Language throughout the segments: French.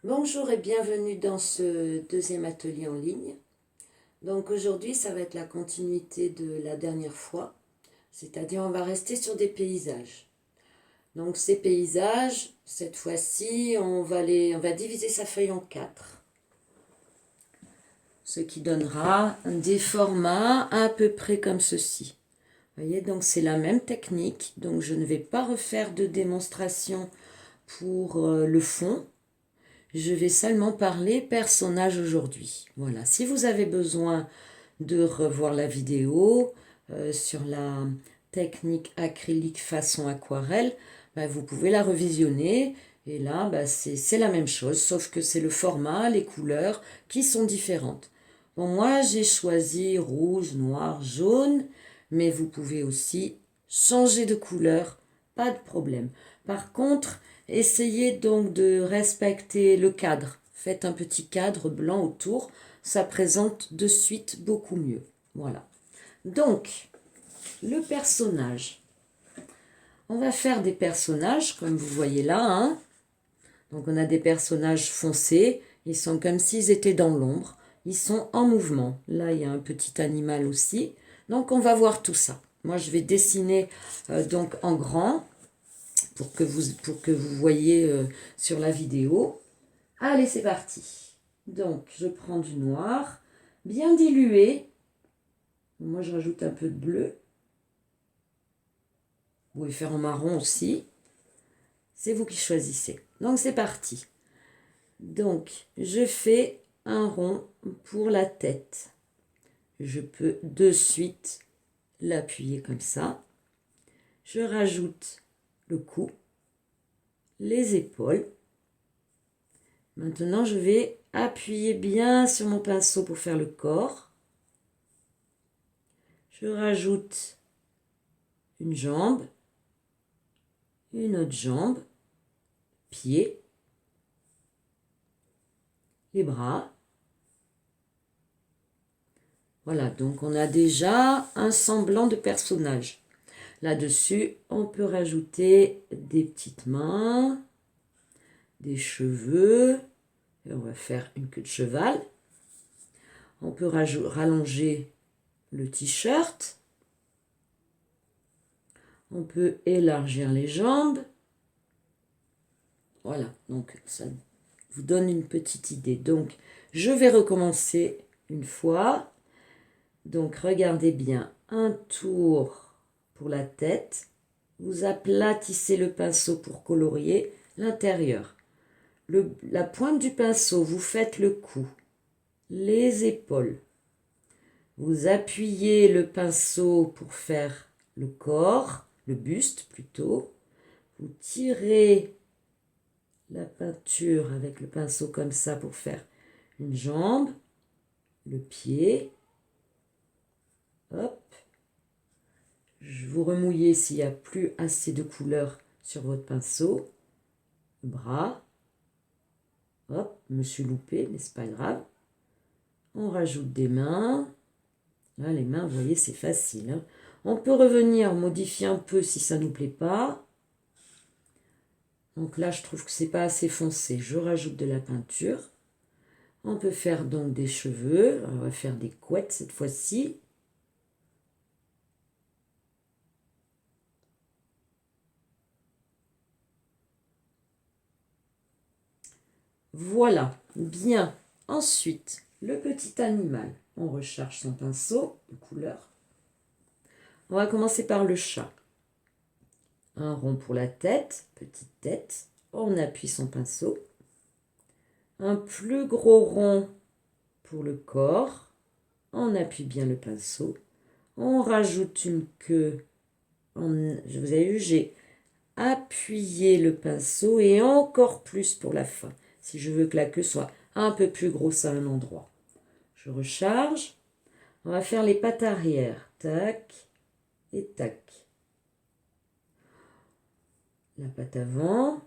Bonjour et bienvenue dans ce deuxième atelier en ligne. Donc aujourd'hui, ça va être la continuité de la dernière fois, c'est-à-dire on va rester sur des paysages. Donc ces paysages, cette fois-ci, on va diviser sa feuille en 4, ce qui donnera des formats à peu près comme ceci. Vous voyez, donc c'est la même technique, donc je ne vais pas refaire de démonstration pour le fond. Je vais seulement parler personnage aujourd'hui. Voilà, si vous avez besoin de revoir la vidéo sur la technique acrylique façon aquarelle, vous pouvez la revisionner. Et là, c'est la même chose, sauf que c'est le format, les couleurs qui sont différentes. Bon, moi, j'ai choisi rouge, noir, jaune, mais vous pouvez aussi changer de couleur, pas de problème. Par contre, essayez donc de respecter le cadre. Faites un petit cadre blanc autour, ça présente de suite beaucoup mieux. Voilà. Donc, le personnage. On va faire des personnages, comme vous voyez là. Hein. Donc, on a des personnages foncés. Ils sont comme s'ils étaient dans l'ombre. Ils sont en mouvement. Là, il y a un petit animal aussi. Donc, on va voir tout ça. Moi, je vais dessiner donc en grand pour que vous voyez sur la vidéo. Allez, c'est parti. Donc, je prends du noir, bien dilué. Moi, je rajoute un peu de bleu. Vous pouvez faire en marron aussi. C'est vous qui choisissez. Donc, c'est parti. Donc, je fais un rond pour la tête. Je peux de suite l'appuyer comme ça. Je rajoute le cou, les épaules. Maintenant, je vais appuyer bien sur mon pinceau pour faire le corps. Je rajoute une jambe, une autre jambe, pied, les bras. Voilà, donc on a déjà un semblant de personnage. Là-dessus, on peut rajouter des petites mains, des cheveux. Et on va faire une queue de cheval. On peut rallonger le t-shirt. On peut élargir les jambes. Voilà, donc ça vous donne une petite idée. Donc, je vais recommencer une fois. Donc, regardez bien. Un tour pour la tête. Vous aplatissez le pinceau pour colorier l'intérieur. La pointe du pinceau, vous faites le cou, les épaules. Vous appuyez le pinceau pour faire le corps, le buste plutôt. Vous tirez la peinture avec le pinceau comme ça pour faire une jambe, le pied. Hop. Vous remouillez s'il n'y a plus assez de couleur sur votre pinceau. Le bras. Hop, je me suis loupé, mais c'est pas grave. On rajoute des mains. Là, les mains, vous voyez, c'est facile. Hein. On peut revenir modifier un peu si ça ne nous plaît pas. Donc là, je trouve que c'est pas assez foncé. Je rajoute de la peinture. On peut faire donc des cheveux. On va faire des couettes cette fois-ci. Voilà, bien. Ensuite, le petit animal. On recharge son pinceau de couleur. On va commencer par le chat. Un rond pour la tête, petite tête. On appuie son pinceau. Un plus gros rond pour le corps. On appuie bien le pinceau. On rajoute une queue. Vous avez vu, j'ai appuyé le pinceau et encore plus pour la fin. Si je veux que la queue soit un peu plus grosse à un endroit. Je recharge. On va faire les pattes arrière. Tac et tac. La patte avant.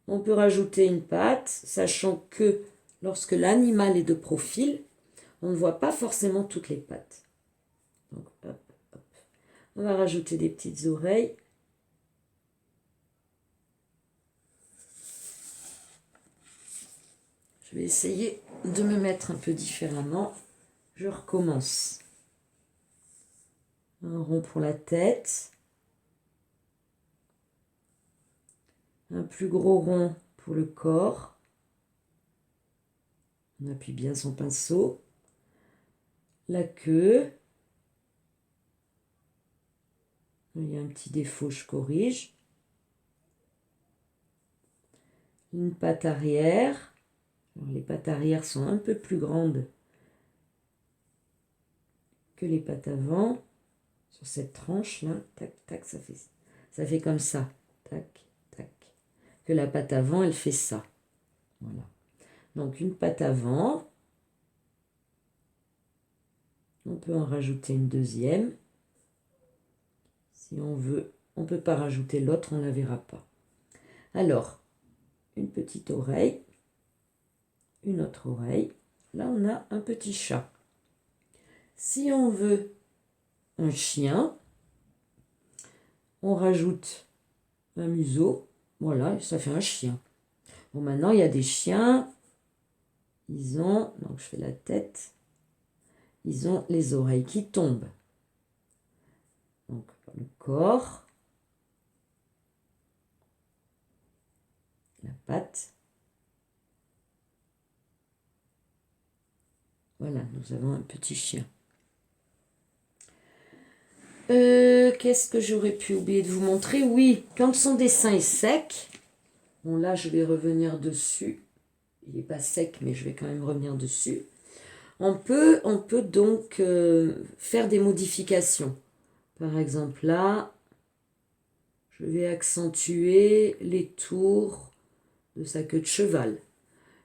On peut rajouter une patte, sachant que lorsque l'animal est de profil, on ne voit pas forcément toutes les pattes. Donc, hop, hop. On va rajouter des petites oreilles. vais essayer de me mettre un peu différemment. Je recommence. Un rond pour la tête. Un plus gros rond pour le corps. On appuie bien son pinceau. La queue. Il y a un petit défaut, je corrige. Une patte arrière. Alors, les pattes arrière sont un peu plus grandes que les pattes avant. Sur cette tranche là, tac, tac, ça fait comme ça. Tac, tac. Que la patte avant, elle fait ça. Voilà. Donc une patte avant. On peut en rajouter une deuxième. Si on veut, on ne peut pas rajouter l'autre, on ne la verra pas. Alors, une petite oreille, une autre oreille. Là, on a un petit chat. Si on veut un chien, on rajoute un museau. Voilà, ça fait un chien. Bon, maintenant, il y a des chiens. Ils ont, donc je fais la tête, ils ont les oreilles qui tombent. Donc, le corps, la patte. Voilà, nous avons un petit chien. Qu'est-ce que j'aurais pu oublier de vous montrer? Oui, quand son dessin est sec, bon là je vais revenir dessus. Il n'est pas sec, mais je vais quand même revenir dessus. On peut donc faire des modifications. Par exemple là, je vais accentuer les tours de sa queue de cheval.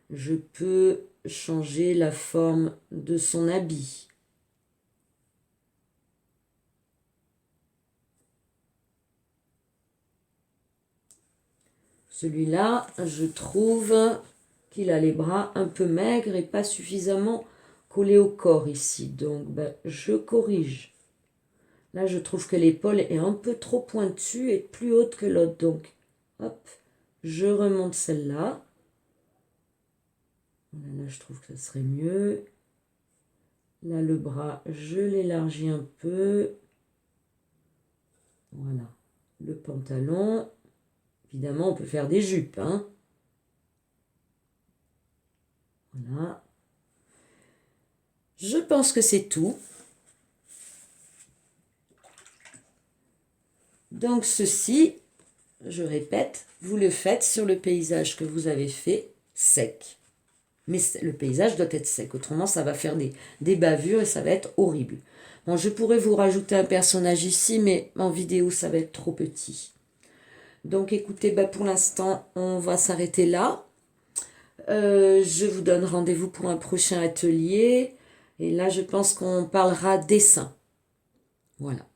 Je peux changer la forme de son habit. Celui-là, je trouve qu'il a les bras un peu maigres et pas suffisamment collés au corps ici. Donc, je corrige. Là, je trouve que l'épaule est un peu trop pointue et plus haute que l'autre. Donc, hop, je remonte celle-là. Voilà, là, je trouve que ça serait mieux. Là, le bras, je l'élargis un peu. Voilà, le pantalon. Évidemment, on peut faire des jupes, hein. Voilà. Je pense que c'est tout. Donc ceci, je répète, vous le faites sur le paysage que vous avez fait sec. Mais le paysage doit être sec, autrement ça va faire des bavures et ça va être horrible. Bon, je pourrais vous rajouter un personnage ici, mais en vidéo ça va être trop petit. Donc écoutez, pour l'instant, on va s'arrêter là. Je vous donne rendez-vous pour un prochain atelier. Et là, je pense qu'on parlera dessin. Voilà.